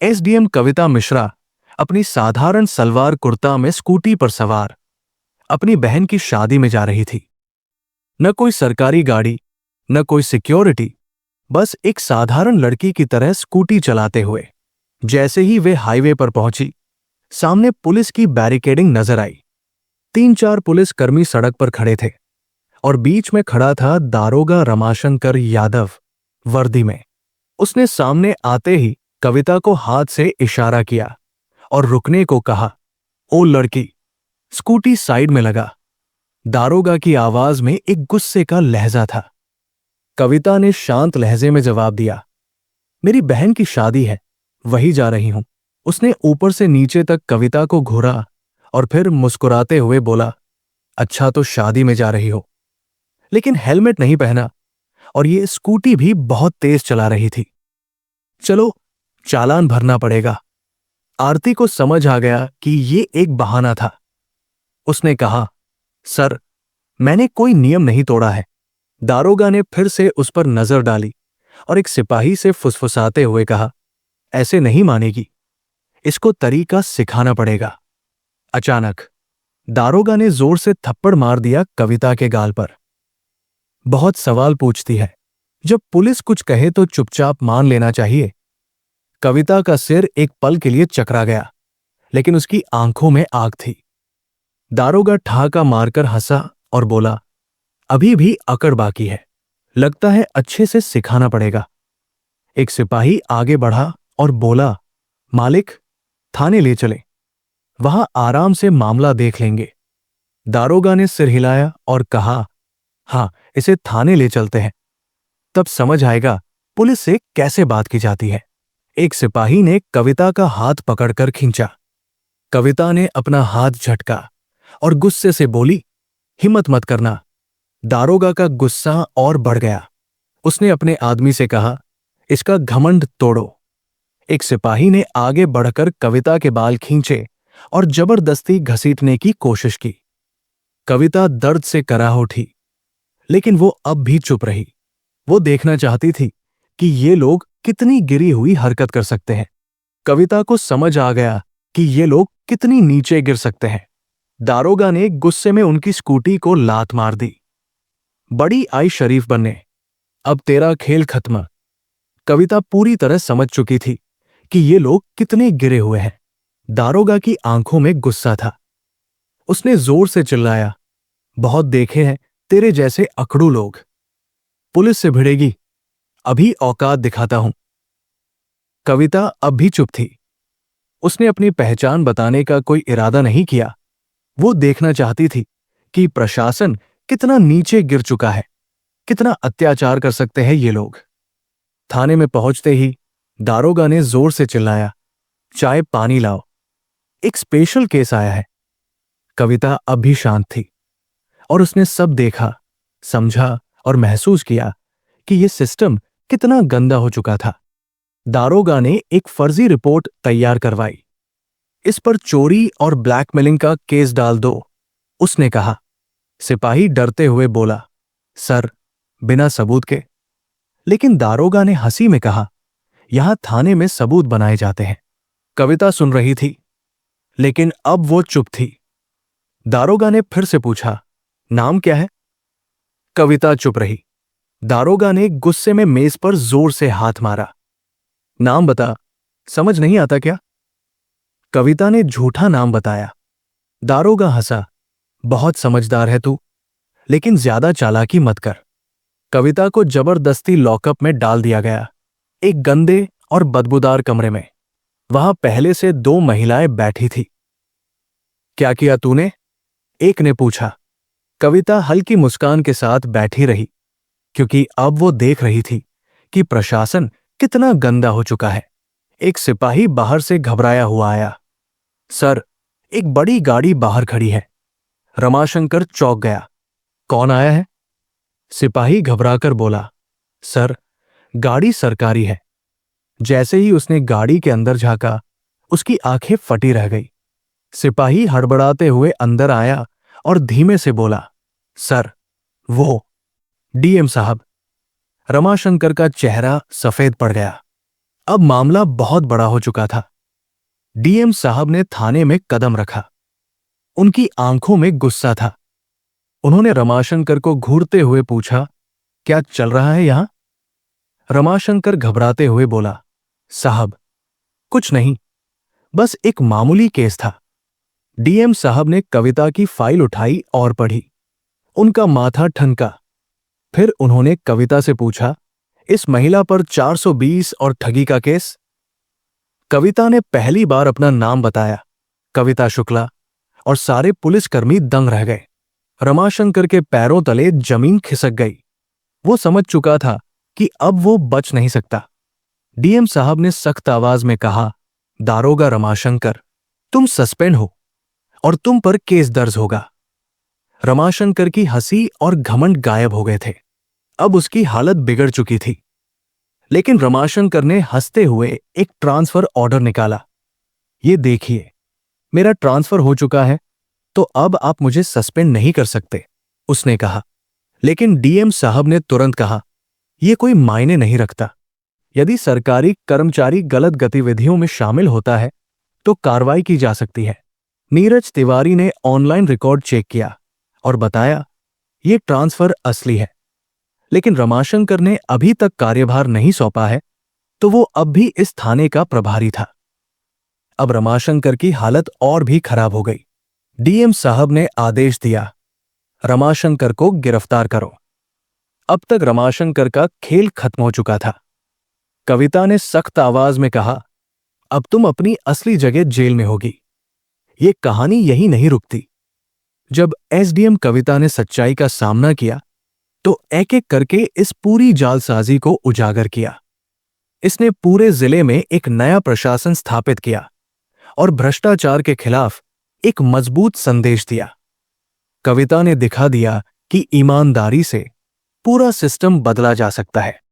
SDM कविता मिश्रा अपनी साधारण सलवार कुर्ता में स्कूटी पर सवार अपनी बहन की शादी में जा रही थी। न कोई सरकारी गाड़ी, न कोई सिक्योरिटी, बस एक साधारण लड़की की तरह स्कूटी चलाते हुए। जैसे ही वे हाईवे पर पहुंची, सामने पुलिस की बैरिकेडिंग नजर आई। 3-4 पुलिसकर्मी सड़क पर खड़े थे और बीच में खड़ा था दारोगा रमाशंकर यादव वर्दी में। उसने सामने आते ही कविता को हाथ से इशारा किया और रुकने को कहा। ओ लड़की! स्कूटी साइड में लगा। दारोगा की आवाज में एक गुस्से का लहजा था। कविता ने शांत लहजे में जवाब दिया, मेरी बहन की शादी है, वही जा रही हूं। उसने ऊपर से नीचे तक कविता को घूरा और फिर मुस्कुराते हुए बोला, अच्छा तो शादी में जा रही हो, लेकिन हेलमेट नहीं पहना और ये स्कूटी भी बहुत तेज चला रही थी। चलो चालान भरना पड़ेगा। आरती को समझ आ गया कि ये एक बहाना था। उसने कहा, सर, मैंने कोई नियम नहीं तोड़ा है। दारोगा ने फिर से उस पर नजर डाली और एक सिपाही से फुसफुसाते हुए कहा, ऐसे नहीं मानेगी, इसको तरीका सिखाना पड़ेगा। अचानक दारोगा ने जोर से थप्पड़ मार दिया कविता के गाल पर। बहुत सवाल पूछती है, जब पुलिस कुछ कहे तो चुपचाप मान लेना चाहिए। कविता का सिर एक पल के लिए चकरा गया, लेकिन उसकी आंखों में आग थी। दारोगा ठहाका मारकर हंसा और बोला, अभी भी अकड़ बाकी है, लगता है अच्छे से सिखाना पड़ेगा। एक सिपाही आगे बढ़ा और बोला, मालिक, थाने ले चले, वहां आराम से मामला देख लेंगे। दारोगा ने सिर हिलाया और कहा, हां, इसे थाने ले चलते हैं, तब समझ आएगा पुलिस से कैसे बात की जाती है। एक सिपाही ने कविता का हाथ पकड़कर खींचा। कविता ने अपना हाथ झटका और गुस्से से बोली, हिम्मत मत करना। दारोगा का गुस्सा और बढ़ गया। उसने अपने आदमी से कहा, इसका घमंड तोड़ो। एक सिपाही ने आगे बढ़कर कविता के बाल खींचे और जबरदस्ती घसीटने की कोशिश की। कविता दर्द से कराह उठी, लेकिन वो अब भी चुप रही। वो देखना चाहती थी कि ये लोग कितनी गिरी हुई हरकत कर सकते हैं। कविता को समझ आ गया कि ये लोग कितनी नीचे गिर सकते हैं। दारोगा ने गुस्से में उनकी स्कूटी को लात मार दी। बड़ी आई शरीफ बनने, अब तेरा खेल खत्म। कविता पूरी तरह समझ चुकी थी कि ये लोग कितने गिरे हुए हैं। दारोगा की आंखों में गुस्सा था। उसने जोर से चिल्लाया, बहुत देखे हैं तेरे जैसे अकड़ू लोग। पुलिस से भिड़ेगी, अभी औकात दिखाता हूं। कविता अब भी चुप थी। उसने अपनी पहचान बताने का कोई इरादा नहीं किया। वो देखना चाहती थी कि प्रशासन कितना नीचे गिर चुका है, कितना अत्याचार कर सकते हैं ये लोग। थाने में पहुंचते ही दारोगा ने जोर से चिल्लाया, चाय पानी लाओ, एक स्पेशल केस आया है। कविता अब भी शांत थी और उसने सब देखा, समझा और महसूस किया कि यह सिस्टम कितना गंदा हो चुका था। दारोगा ने एक फर्जी रिपोर्ट तैयार करवाई। इस पर चोरी और ब्लैकमेलिंग का केस डाल दो, उसने कहा। सिपाही डरते हुए बोला, सर, बिना सबूत के। लेकिन दारोगा ने हंसी में कहा, यहां थाने में सबूत बनाए जाते हैं। कविता सुन रही थी, लेकिन अब वो चुप थी। दारोगा ने फिर से पूछा, नाम क्या है? कविता चुप रही। दारोगा ने गुस्से में मेज पर जोर से हाथ मारा। नाम बता, समझ नहीं आता क्या? कविता ने झूठा नाम बताया। दारोगा हंसा, बहुत समझदार है तू, लेकिन ज्यादा चालाकी मत कर। कविता को जबरदस्ती लॉकअप में डाल दिया गया, एक गंदे और बदबूदार कमरे में। वहां पहले से 2 महिलाएं बैठी थी। क्या किया तूने? एक ने पूछा। कविता हल्की मुस्कान के साथ बैठी रही, क्योंकि अब वो देख रही थी कि प्रशासन कितना गंदा हो चुका है। एक सिपाही बाहर से घबराया हुआ आया। सर, एक बड़ी गाड़ी बाहर खड़ी है। रमाशंकर चौंक गया। कौन आया है? सिपाही घबराकर बोला, सर, गाड़ी सरकारी है। जैसे ही उसने गाड़ी के अंदर झांका, उसकी आंखें फटी रह गई। सिपाही हड़बड़ाते हुए अंदर आया और धीमे से बोला, सर, वो डीएम साहब। रमाशंकर का चेहरा सफेद पड़ गया। अब मामला बहुत बड़ा हो चुका था। डीएम साहब ने थाने में कदम रखा। उनकी आंखों में गुस्सा था। उन्होंने रमाशंकर को घूरते हुए पूछा, क्या चल रहा है यहां? रमाशंकर घबराते हुए बोला, साहब, कुछ नहीं, बस एक मामूली केस था। डीएम साहब ने कविता की फाइल उठाई और पढ़ी। उनका माथा ठनका। फिर उन्होंने कविता से पूछा, इस महिला पर 420 और ठगी का केस? कविता ने पहली बार अपना नाम बताया, कविता शुक्ला, और सारे पुलिसकर्मी दंग रह गए। रमाशंकर के पैरों तले जमीन खिसक गई। वो समझ चुका था कि अब वो बच नहीं सकता। डीएम साहब ने सख्त आवाज में कहा, दारोगा रमाशंकर, तुम सस्पेंड हो और तुम पर केस दर्ज होगा। रमाशंकर की हंसी और घमंड गायब हो गए थे। अब उसकी हालत बिगड़ चुकी थी। लेकिन रमाशंकर ने हंसते हुए एक ट्रांसफर ऑर्डर निकाला। ये देखिए, मेरा ट्रांसफर हो चुका है, तो अब आप मुझे सस्पेंड नहीं कर सकते, उसने कहा। लेकिन डीएम साहब ने तुरंत कहा, यह कोई मायने नहीं रखता। यदि सरकारी कर्मचारी गलत गतिविधियों में शामिल होता है तो कार्रवाई की जा सकती है। नीरज तिवारी ने ऑनलाइन रिकॉर्ड चेक किया और बताया, यह ट्रांसफर असली है। लेकिन रमाशंकर ने अभी तक कार्यभार नहीं सौंपा है, तो वो अब भी इस थाने का प्रभारी था। अब रमाशंकर की हालत और भी खराब हो गई। डीएम साहब ने आदेश दिया, रमाशंकर को गिरफ्तार करो। अब तक रमाशंकर का खेल खत्म हो चुका था। कविता ने सख्त आवाज में कहा, अब तुम अपनी असली जगह जेल में होगी। ये कहानी यही नहीं रुकती। जब एसडीएम कविता ने सच्चाई का सामना किया तो एक एक करके इस पूरी जालसाजी को उजागर किया। इसने पूरे जिले में एक नया प्रशासन स्थापित किया और भ्रष्टाचार के खिलाफ एक मजबूत संदेश दिया। कविता ने दिखा दिया कि ईमानदारी से पूरा सिस्टम बदला जा सकता है।